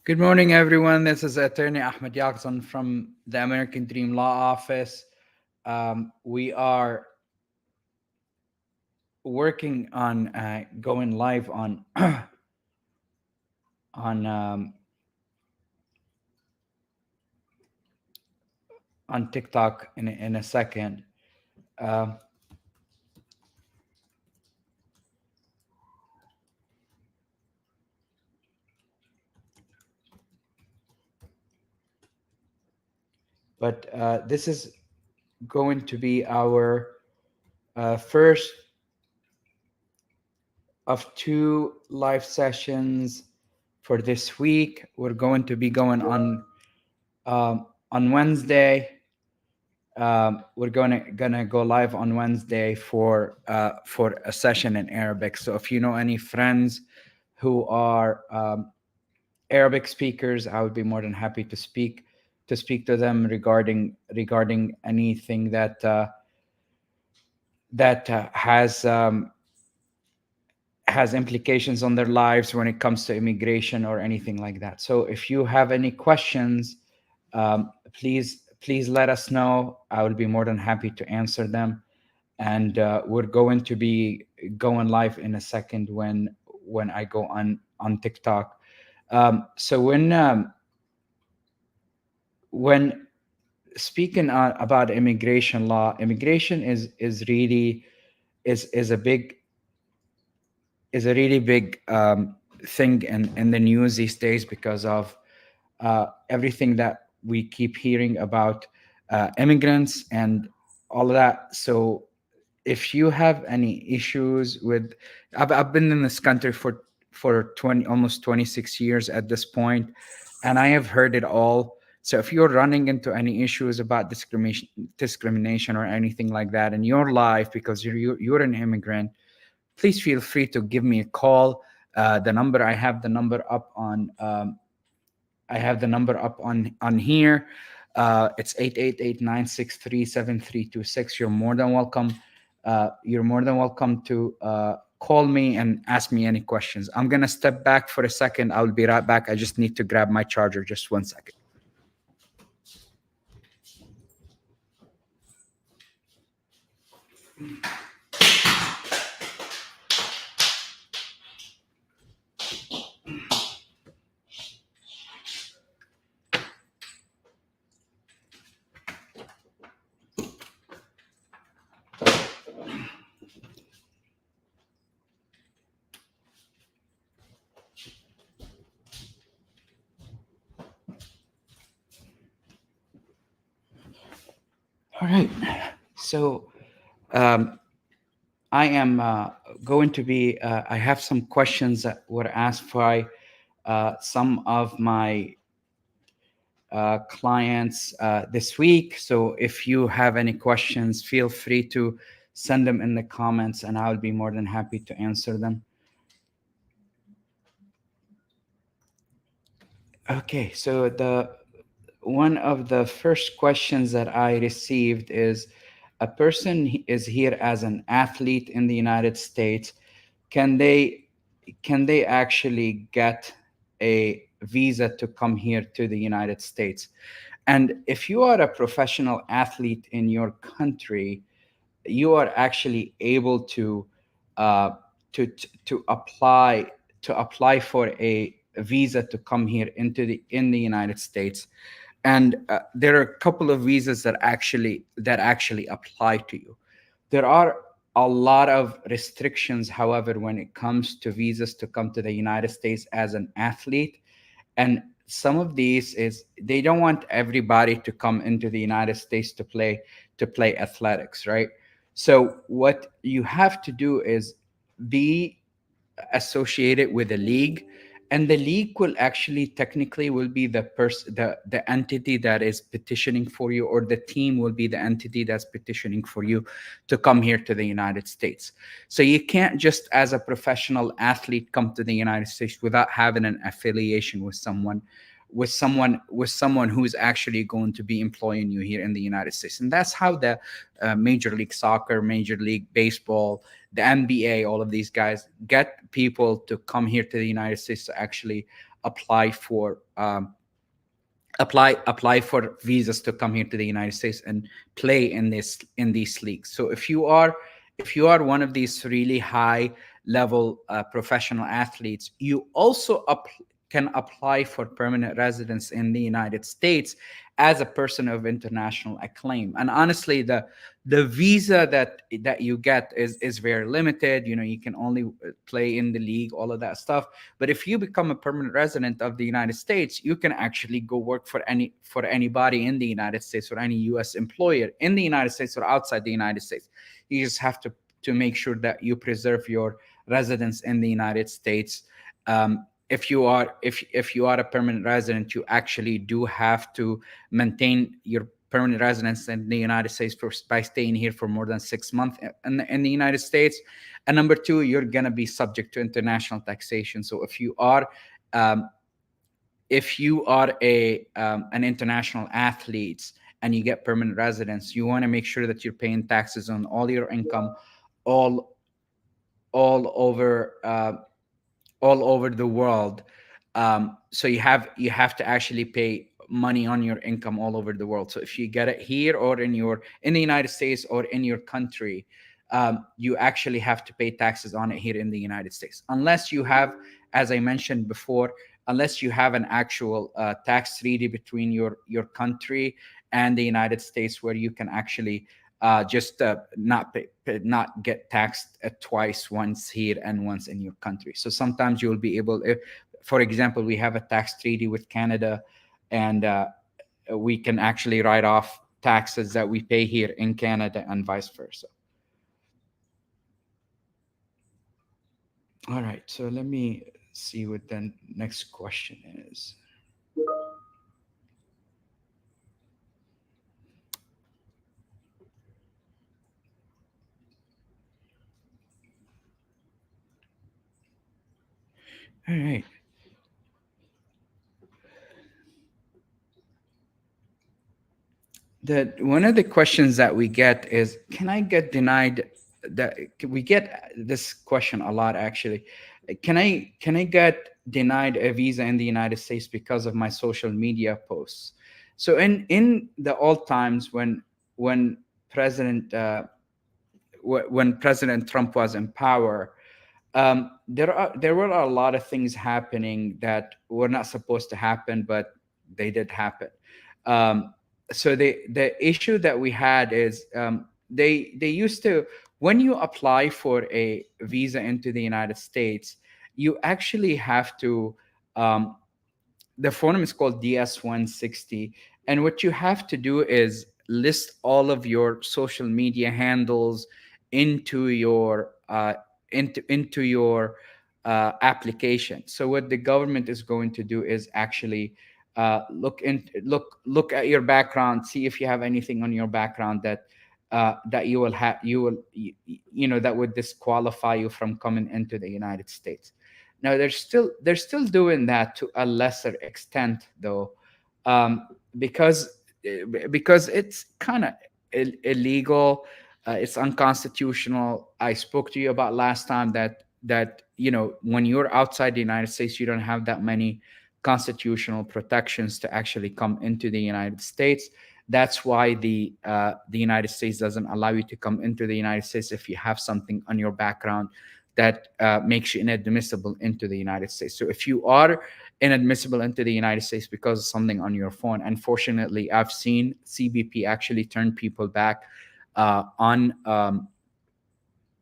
Good morning, everyone. This is Attorney Ahmad Yakzan from the American Dream Law Office. We are working on going live on on on TikTok in a second. Um but this is going to be our first of two live sessions for this week. We're going to be going on Wednesday. We're gonna go live on Wednesday for a session in Arabic. So if you know any friends who are Arabic speakers, I would be more than happy to speak to them regarding anything that has implications on their lives when it comes to immigration or anything like that. So if you have any questions, please let us know. I will be more than happy to answer them. And we're going to be going live in a second when I go on TikTok. So when speaking about immigration law, immigration is really is a big is a really big thing in the news these days because of everything that we keep hearing about immigrants and all of that. So if you have any issues with, I've been in this country for 20 almost 26 years at this point, and I have heard it all. So if you're running into any issues about discrimination or anything like that in your life because you're an immigrant, please feel free to give me a call. The number I have the number up on on here. It's 888-963-7326. You're more than welcome to call me and ask me any questions. I'm gonna step back for a second. I'll be right back. I just need to grab my charger. Just 1 second. All right. So I am going to be, I have some questions that were asked by some of my clients this week. So if you have any questions, feel free to send them in the comments and I'll be more than happy to answer them. Okay, so one of the first questions that I received is, a person is here as an athlete in the United States. Can they actually get a visa to come here to the United States? And if you are a professional athlete in your country, you are actually able to uh, to apply for a visa to come here in the United States. And there are a couple of visas that actually apply to you. There are a lot of restrictions, however, when it comes to visas to come to the United States as an athlete. And some of these is they don't want everybody to come into the United States to play athletics, right? So what you have to do is be associated with a league, and the league will actually technically will be the entity that is petitioning for you, or the team will be the entity that's petitioning for you to come here to the United States. So you can't just as a professional athlete come to the United States without having an affiliation with someone who's actually going to be employing you here in the United States. And that's how the Major League Soccer, Major League Baseball, the NBA, all of these guys get people to come here to the United States to actually apply for visas to come here to the United States and play in these leagues. So if you are one of these really high level professional athletes, you also can apply for permanent residence in the United States as a person of international acclaim. And honestly, the visa that you get is very limited. You can only play in the league, all of that stuff. But if you become a permanent resident of the United States, you can actually go work for anybody in the United States, or any U.S. employer in the United States or outside the United States. You just have to make sure that you preserve your residence in the United States. If you are a permanent resident, you actually do have to maintain your permanent residence in the United States by staying here for more than 6 months in the United States. And number two, you're gonna be subject to international taxation. So um, if you are an international athlete and you get permanent residence, you want to make sure that you're paying taxes on all your income, all all over all over the world. So you have to actually pay money on your income all over the world. So if you get it here, or in the United States, or in your country, you actually have to pay taxes on it here in the United States, unless you have, as I mentioned before, unless you have an actual tax treaty between your country and the United States, where you can actually just not get taxed twice, once here and once in your country. So sometimes you'll be able, if, for example, we have a tax treaty with Canada, and we can actually write off taxes that we pay here in Canada, and vice versa. All right, so let me see what the next question is. All right. One of the questions that we get is, can I get denied? That we get this question a lot, actually. Can I get denied a visa in the United States because of my social media posts? So in the old times, when President when President Trump was in power, there were a lot of things happening that were not supposed to happen, but they did happen. Um, so the issue that we had is, they used to, when you apply for a visa into the United States, you actually have to, um, the form is called DS-160, and what you have to do is list all of your social media handles into your application. So what the government is going to do is actually look at your background, see if you have anything on your background that that would disqualify you from coming into the United States. Now they're still doing that to a lesser extent, though, um, because because it's kind of illegal. It's unconstitutional. I spoke to you about last time that when you're outside the United States, you don't have that many constitutional protections to actually come into the United States. That's why the United States doesn't allow you to come into the United States if you have something on your background that makes you inadmissible into the United States. So if you are inadmissible into the United States because of something on your phone, unfortunately, I've seen CBP actually on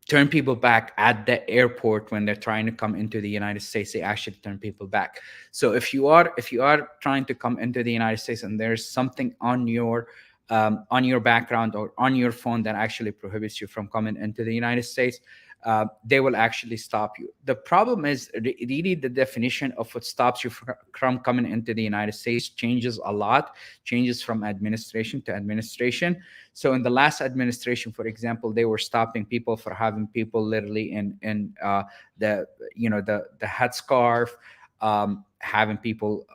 turn people back at the airport when they're trying to come into the United States. They actually turn people back. So if you are trying to come into the United States and there's something on your background or on your phone that actually prohibits you from coming into the United States, they will actually stop you. The problem is really the definition of what stops you from coming into the United States changes a lot, changes from administration to administration. So in the last administration, for example, they were stopping people for having people literally in the the headscarf, having people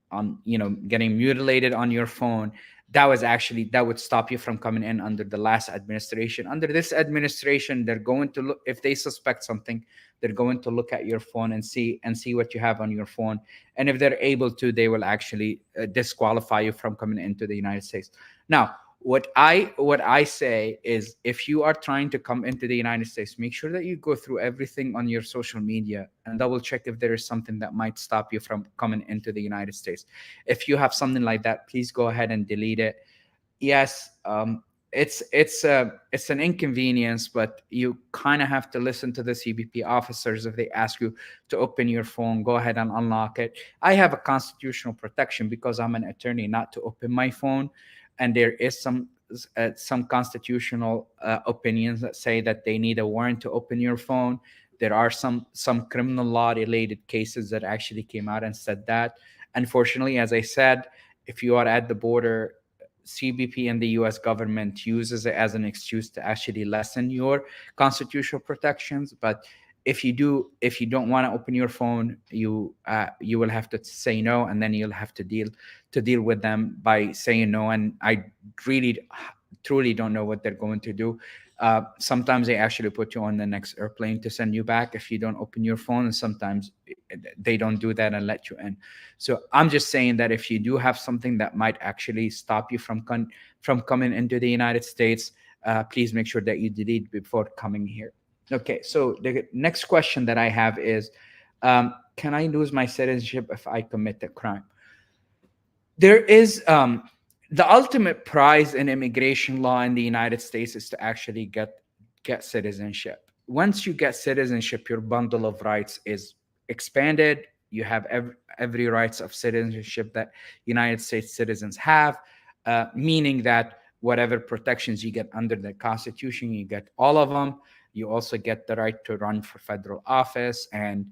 on getting mutilated on your phone. that would stop you from coming in under the last administration. Under this administration, they're going to look, if they suspect something, they're going to look at your phone and see what you have on your phone. And if they're able to, they will actually disqualify you from coming into the United States. Now, what I say is, if you are trying to come into the United States, make sure that you go through everything on your social media and double check if there is something that might stop you from coming into the United States. If you have something like that, please go ahead and delete it. Yes, it's an inconvenience, but you kind of have to listen to the CBP officers. If they ask you to open your phone, go ahead and unlock it. I have a constitutional protection because I'm an attorney not to open my phone, and there is some constitutional opinions that say that they need a warrant to open your phone. There are some criminal law related cases that actually came out and said that. Unfortunately, as I said, if you are at the border, CBP and the US government uses it as an excuse to actually lessen your constitutional protections. But if you don't want to open your phone, you will have to say no, and then you'll have to deal with them by saying no. And I really truly don't know what they're going to do. Sometimes they actually put you on the next airplane to send you back if you don't open your phone, and sometimes they don't do that and let you in. So I'm just saying that if you do have something that might actually stop you from coming into the United States, please make sure that you delete before coming here. Okay, so the next question that I have is, can I lose my citizenship if I commit a crime? There is the ultimate prize in immigration law in the United States is to actually get citizenship. Once you get citizenship, your bundle of rights is expanded. You have every rights of citizenship that United States citizens have, meaning that whatever protections you get under the Constitution, you get all of them. You also get the right to run for federal office and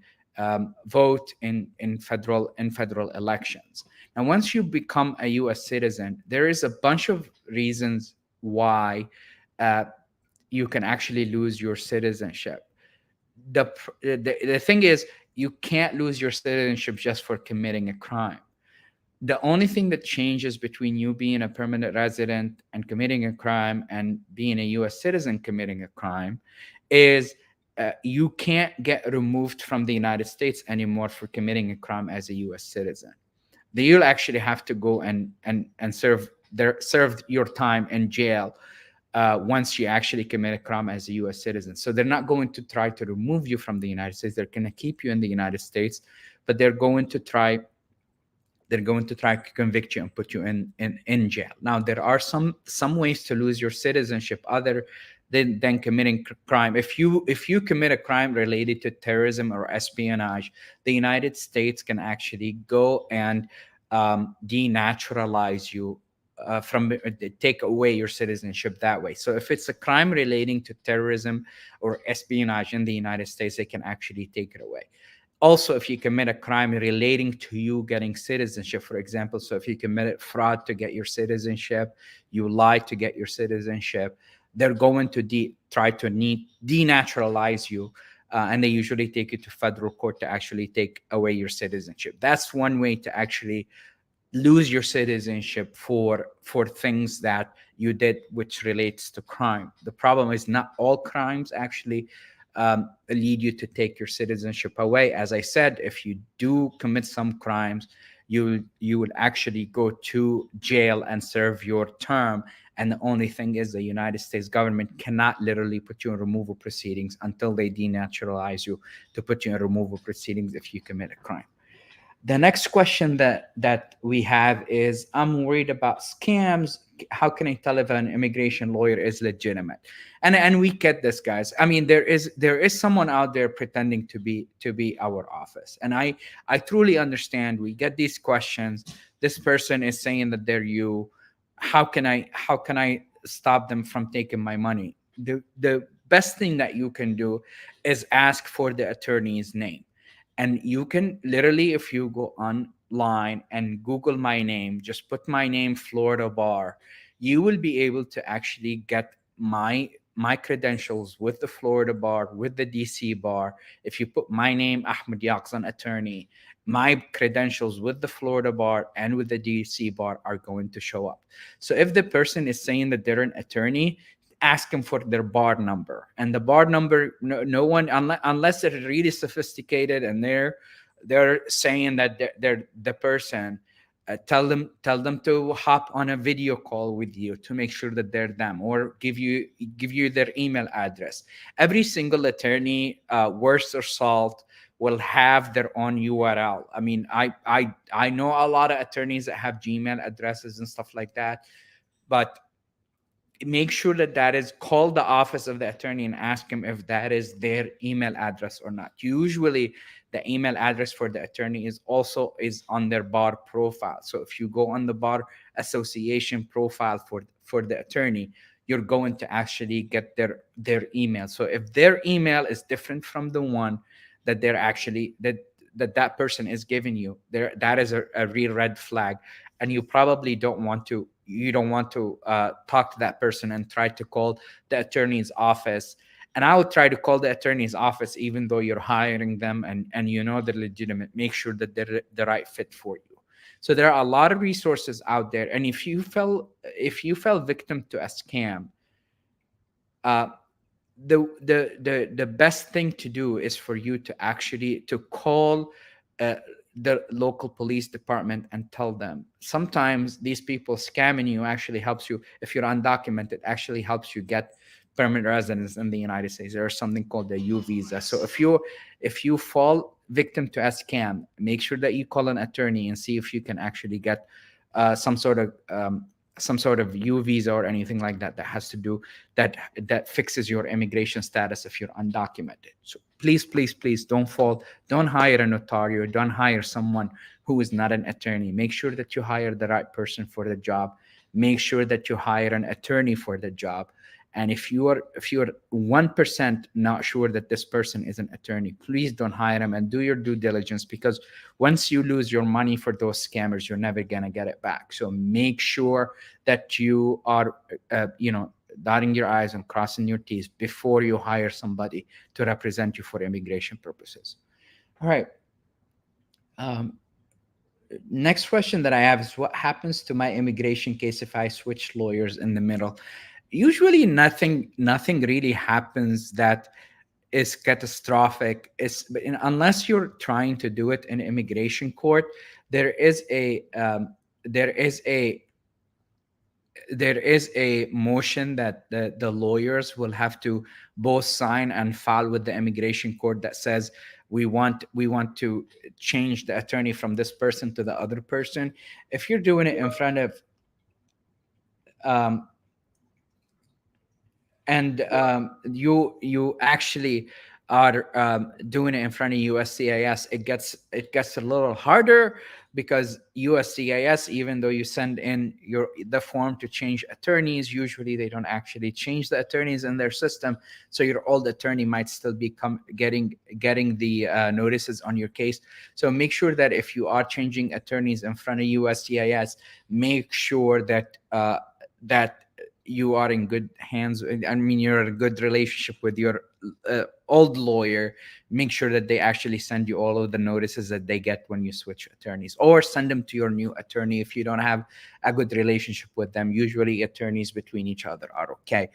vote in federal elections. And once you become a U.S. citizen, there is a bunch of reasons why uh, you can actually lose your citizenship. The thing is, you can't lose your citizenship just for committing a crime. The only thing that changes between you being a permanent resident and committing a crime and being a U.S. citizen committing a crime is you can't get removed from the United States anymore for committing a crime as a U.S. citizen. You'll actually have to go and serve your time in jail once you actually commit a crime as a U.S. citizen. So they're not going to try to remove you from the United States. They're going to keep you in the United States, but they're going to try to convict you and put you in jail. Now, there are some ways to lose your citizenship other than committing crime. If you commit a crime related to terrorism or espionage, the United States can actually go and denaturalize you take away your citizenship that way. So if it's a crime relating to terrorism or espionage in the United States, they can actually take it away. Also, if you commit a crime relating to you getting citizenship, for example, so if you committed fraud to get your citizenship, you lied to get your citizenship, they're going to try to denaturalize you, and they usually take you to federal court to actually take away your citizenship. That's one way to actually lose your citizenship for things that you did which relates to crime. The problem is not all crimes actually lead you to take your citizenship away. As I said, if you do commit some crimes, you would actually go to jail and serve your term. And the only thing is, the United States government cannot literally put you in removal proceedings until they denaturalize you to put you in removal proceedings if you commit a crime. The next question that we have is, I'm worried about scams. How can I tell if an immigration lawyer is legitimate? And we get this, guys. I mean, there is someone out there pretending to be our office, and I truly understand. We get these questions. This person is saying that they're you. How can I stop them from taking my money? The best thing that you can do is ask for the attorney's name. And you can literally, if you go online and Google my name, just put my name, Florida Bar, you will be able to actually get my my credentials with the Florida bar, with the DC bar, if you put my name, Ahmad Yakzan attorney, my credentials with the Florida bar and with the DC bar are going to show up. So if the person is saying that they're an attorney, ask them for their bar number. And the bar number, no one, unless they're really sophisticated and they're saying that they're the person, tell them to hop on a video call with you to make sure that they're them, or give you their email address. Every single attorney, worst or salt, will have their own URL. I mean, I know a lot of attorneys that have Gmail addresses and stuff like that, but make sure that that is, call the office of the attorney and ask him if that is their email address or not. Usually the email address for the attorney is on their bar profile. So if you go on the bar association profile for the attorney, you're going to actually get their email. So if their email is different from the one that they're actually that person is giving you, there, that is a real red flag. And you probably don't want to talk to that person and try to call the attorney's office. And I would try to call the attorney's office even though you're hiring them, and you know they're legitimate. Make sure that they're the right fit for you. So there are a lot of resources out there, and if you fell victim to a scam, uh, the best thing to do is for you to actually to call uh, the local police department and tell them. Sometimes these people scamming you actually helps you. If you're undocumented, actually helps you get permanent residence in the United States. There's something called the U visa. So if you fall victim to a scam, make sure that you call an attorney and see if you can actually get uh, some sort of um, some sort of U visa or anything like that, that has to do that fixes your immigration status if you're undocumented. So please, please, please don't hire a notario, don't hire someone who is not an attorney. Make sure that you hire the right person for the job. Make sure that you hire an attorney for the job. And if you're 1% not sure that this person is an attorney, please don't hire him, and do your due diligence, because once you lose your money for those scammers, you're never going to get it back. So make sure that you are dotting your I's and crossing your T's before you hire somebody to represent you for immigration purposes. All right. Um, Next question that I have is, what happens to my immigration case if I switch lawyers in the middle? Usually nothing really happens that is catastrophic. Unless you're trying to do it in immigration court, there is a there is a there is a motion that the lawyers will have to both sign and file with the immigration court that says we want to change the attorney from this person to the other person. If you're doing it in front of um, and you actually are doing it in front of USCIS, it gets a little harder, because USCIS, even though you send in the form to change attorneys, usually they don't actually change the attorneys in their system. So your old attorney might still be getting the notices on your case. So make sure that if you are changing attorneys in front of USCIS, make sure that you are in good hands. I mean, you're in a good relationship with your old lawyer. Make sure that they actually send you all of the notices that they get when you switch attorneys, or send them to your new attorney if you don't have a good relationship with them. Usually attorneys between each other are okay.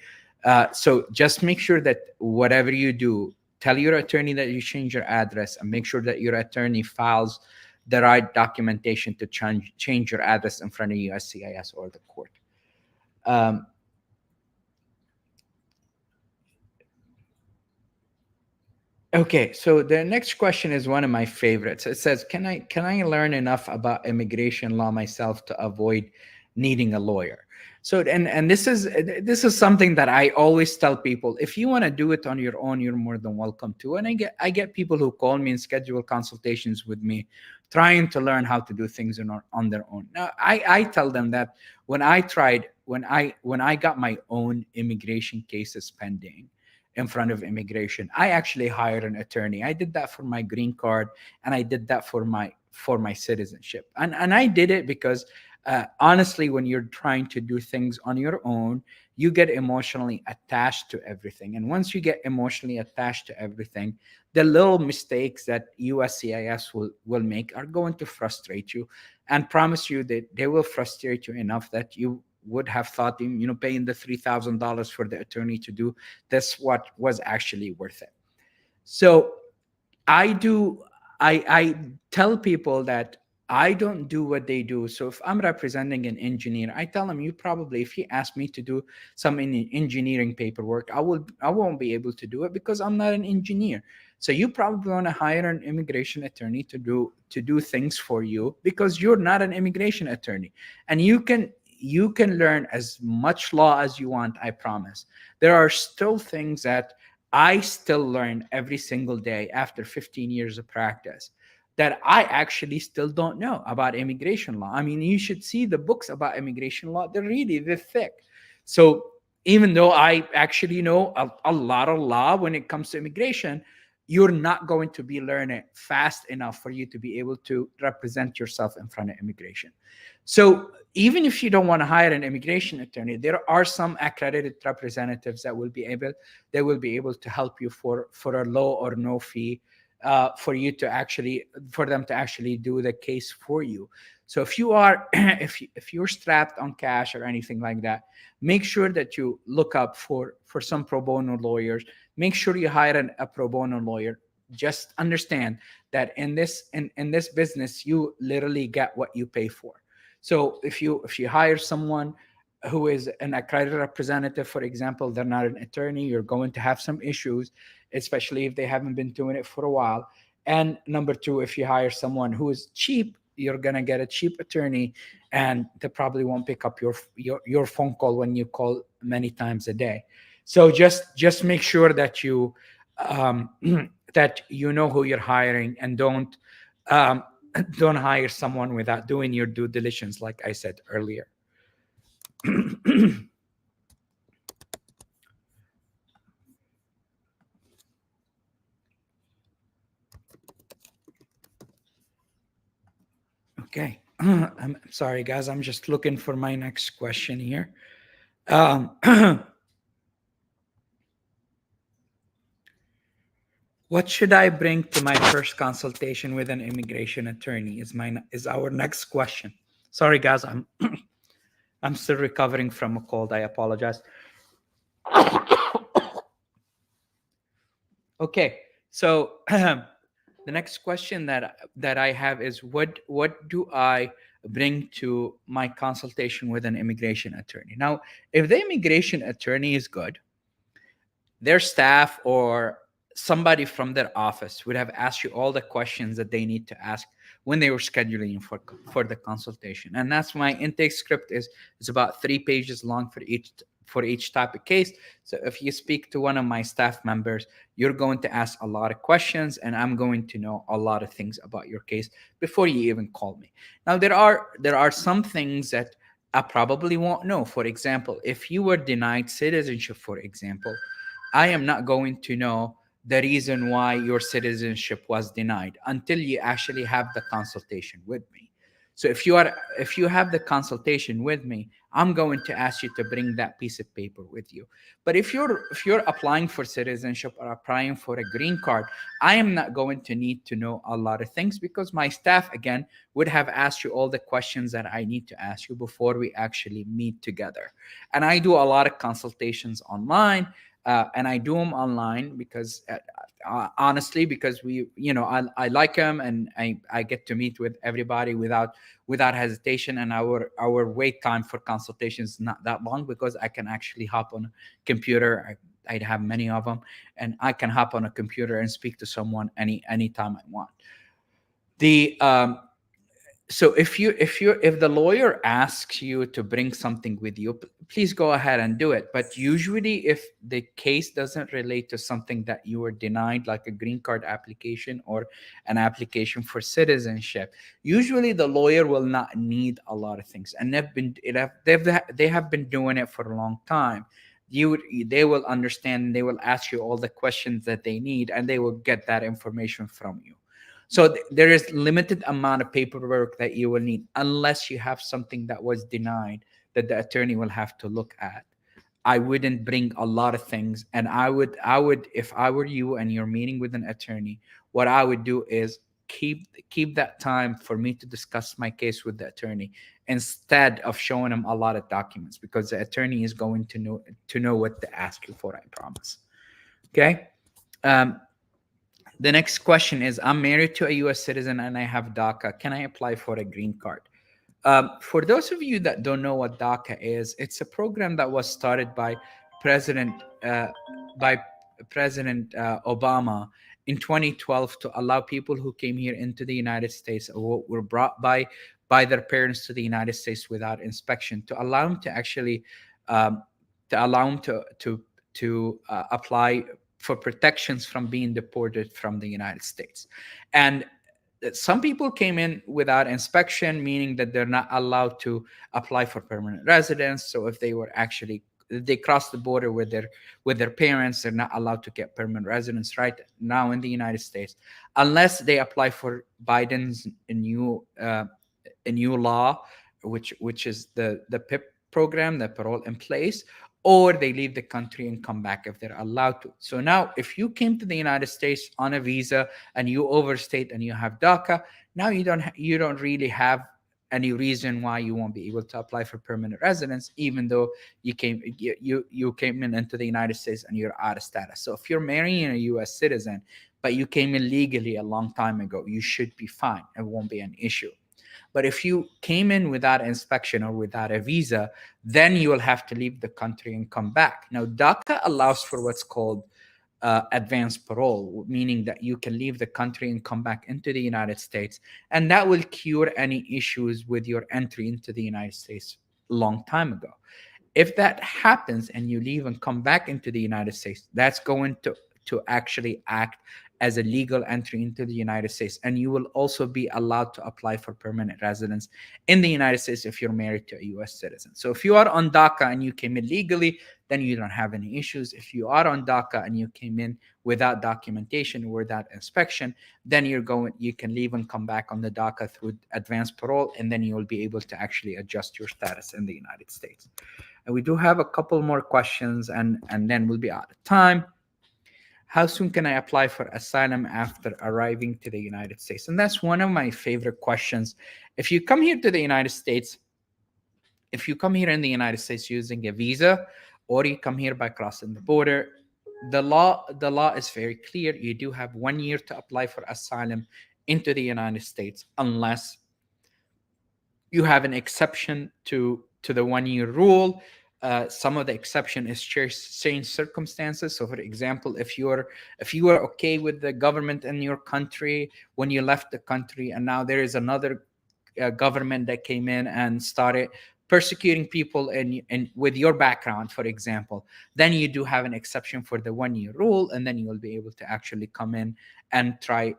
So just make sure that whatever you do, tell your attorney that you change your address, and make sure that your attorney files the right documentation to change your address in front of USCIS or the court. Um, Okay, so the next question is one of my favorites. It says, "Can I learn enough about immigration law myself to avoid needing a lawyer?" So and this is something that I always tell people. If you want to do it on your own, you're more than welcome to. And I get people who call me and schedule consultations with me, trying to learn how to do things on their own. Now, I tell them that when I got my own immigration cases pending in front of immigration, I actually hired an attorney. I did that for my green card, and I did that for my citizenship. And I did it because Honestly, when you're trying to do things on your own, you get emotionally attached to everything. And once you get emotionally attached to everything, the little mistakes that USCIS will make are going to frustrate you, and promise you that they will frustrate you enough that you would have thought, paying the $3,000 for the attorney to do this what was actually worth it. So I do I tell people that I don't do what they do. So if I'm representing an engineer, I tell them, you probably, if you ask me to do some engineering paperwork, I won't be able to do it because I'm not an engineer. So you probably want to hire an immigration attorney to do things for you because you're not an immigration attorney. And you can learn as much law as you want, I promise. There are still things that I still learn every single day after 15 years of practice that I actually still don't know about immigration law. I mean, you should see the books about immigration law, they're thick. So even though I actually know a lot of law when it comes to immigration, you're not going to be learning fast enough for you to be able to represent yourself in front of immigration. So even if you don't want to hire an immigration attorney, there are some accredited representatives that will be able to help you for a low or no fee, for you to actually for them to actually do the case for you. So if you are if you're strapped on cash or anything like that, make sure that you look up for some pro bono lawyers. Make sure you hire a pro bono lawyer. Just understand that in this business, you literally get what you pay for. So if you hire someone who is an accredited representative, for example, they're not an attorney, you're going to have some issues, especially if they haven't been doing it for a while. And number two, if you hire someone who is cheap, you're gonna get a cheap attorney, and they probably won't pick up your phone call when you call many times a day. So just make sure that you um, that you know who you're hiring, and um, don't hire someone without doing your due diligence, like I said earlier. Okay. I'm sorry, guys. I'm just looking for my next question here. Um, what should I bring to my first consultation with an immigration attorney? Is our next question. Sorry, guys. I'm still recovering from a cold. I apologize. Okay. So the next question that I have is, what do I bring to my consultation with an immigration attorney? Now, if the immigration attorney is good, their staff or somebody from their office would have asked you all the questions that they need to ask when they were scheduling for the consultation. And that's my intake script is about 3 pages long for each type of case. So if you speak to one of my staff members, you're going to ask a lot of questions, and I'm going to know a lot of things about your case before you even call me. Now there are some things that I probably won't know. For example, if you were denied citizenship, for example, I am not going to know the reason why your citizenship was denied until you actually have the consultation with me. So if you have the consultation with me, I'm going to ask you to bring that piece of paper with you. But if you're applying for citizenship or applying for a green card, I am not going to need to know a lot of things because my staff again would have asked you all the questions that I need to ask you before we actually meet together. And I do a lot of consultations online, and I do them online because honestly, because I like them, and I get to meet with everybody without hesitation, and our wait time for consultations is not that long because I can actually hop on a computer. I'd have many of them, and I can hop on a computer and speak to someone anytime I want. The So if the lawyer asks you to bring something with you, please go ahead and do it. But usually if the case doesn't relate to something that you were denied, like a green card application or an application for citizenship, usually the lawyer will not need a lot of things, and they have been doing it for a long time. They will understand, they will ask you all the questions that they need, and they will get that information from you. So there is limited amount of paperwork that you will need unless you have something that was denied that the attorney will have to look at. I wouldn't bring a lot of things, and I would, if I were you and you're meeting with an attorney, what I would do is keep that time for me to discuss my case with the attorney instead of showing him a lot of documents, because the attorney is going to know what to ask you for. I promise. Okay. Um, the next question is: I'm married to a U.S. citizen and I have DACA. Can I apply for a green card? For those of you that don't know what DACA is, it's a program that was started President uh, by President Obama in 2012 to allow people who came here into the United States or were brought by their parents to the United States without inspection, to allow them to actually um, to allow them to apply for protections from being deported from the United States. And some people came in without inspection, meaning that they're not allowed to apply for permanent residence. So if they cross the border with their parents, they're not allowed to get permanent residence right now in the United States, unless they apply for Biden's new law, which is the PIP program, the parole in place, or they leave the country and come back if they're allowed to. So now, if you came to the United States on a visa and you overstayed and you have DACA, now you don't really have any reason why you won't be able to apply for permanent residence, even though you came into the United States and you're out of status. So if you're marrying a U.S. citizen but you came in legally a long time ago, you should be fine. It won't be an issue. But if you came in without inspection or without a visa, then you will have to leave the country and come back. Now, DACA allows for what's called advanced parole, meaning that you can leave the country and come back into the United States, and that will cure any issues with your entry into the United States a long time ago. If that happens and you leave and come back into the United States, that's going to actually act as a legal entry into the United States. And you will also be allowed to apply for permanent residence in the United States if you're married to a US citizen. So if you are on DACA and you came in legally, then you don't have any issues. If you are on DACA and you came in without documentation or without inspection, then you can leave and come back on the DACA through advanced parole, and then you will be able to actually adjust your status in the United States. And we do have a couple more questions, and then we'll be out of time. How soon can I apply for asylum after arriving to the United States? And that's one of my favorite questions. If you come here to the United States, if you come here in the United States using a visa, or you come here by crossing the border, the law is very clear. You do have 1 year to apply for asylum into the United States, unless you have an exception to the 1 year rule. Some of the exception is change circumstances. So, for example, if you are okay with the government in your country when you left the country, and now there is another government that came in and started persecuting people and with your background, for example, then you do have an exception for the 1 year rule, and then you will be able to actually come in and try.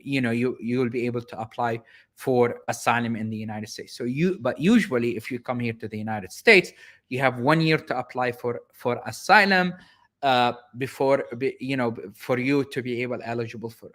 You will be able to apply for asylum in the United States. But usually, if you come here to the United States, you have 1 year to apply for asylum before for you to be eligible for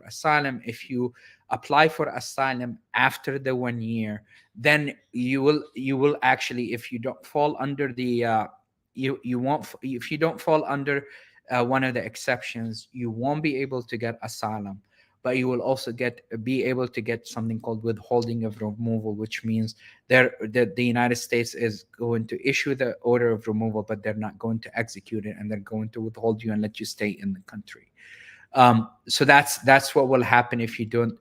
asylum. If you apply for asylum after the 1 year, then you will actually, if you don't fall under the you won't if you don't fall under one of the exceptions, you won't be able to get asylum, but you will also be able to get something called withholding of removal, which means the United States is going to issue the order of removal, but they're not going to execute it, and they're going to withhold you and let you stay in the country. So that's what will happen if you don't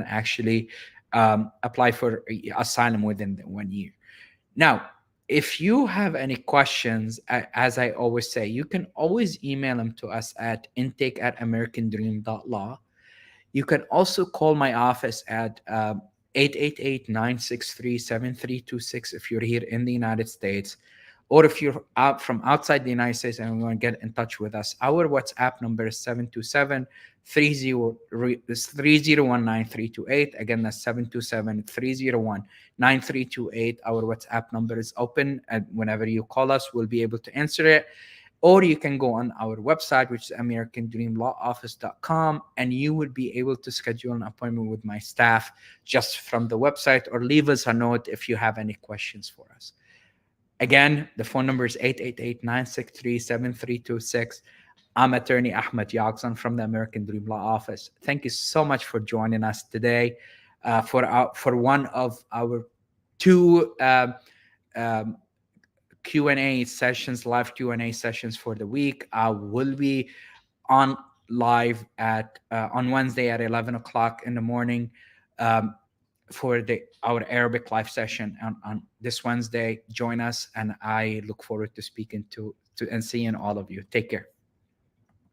actually apply for asylum within the 1 year. Now, if you have any questions, as I always say, you can always email them to us at intake@americandream.law. You can also call my office at 888-963-7326 if you're here in the United States. Or if you're out from outside the United States and you want to get in touch with us, our WhatsApp number is 727-301-9328. Again, that's 727-301-9328. Our WhatsApp number is open, and whenever you call us, we'll be able to answer it. Or you can go on our website, which is americandreamlawoffice.com, and you would be able to schedule an appointment with my staff just from the website, or leave us a note if you have any questions for us. Again, the phone number is 888-963-7326. I'm Attorney Ahmad Yakzan from the American Dream Law Office. Thank you so much for joining us today for one of our two um, Q&A sessions, live Q&A sessions for the week. I will be on live at on Wednesday at 11 o'clock in the morning um, for our Arabic live session on this Wednesday. Join us, and I look forward to speaking to and seeing all of you. Take care.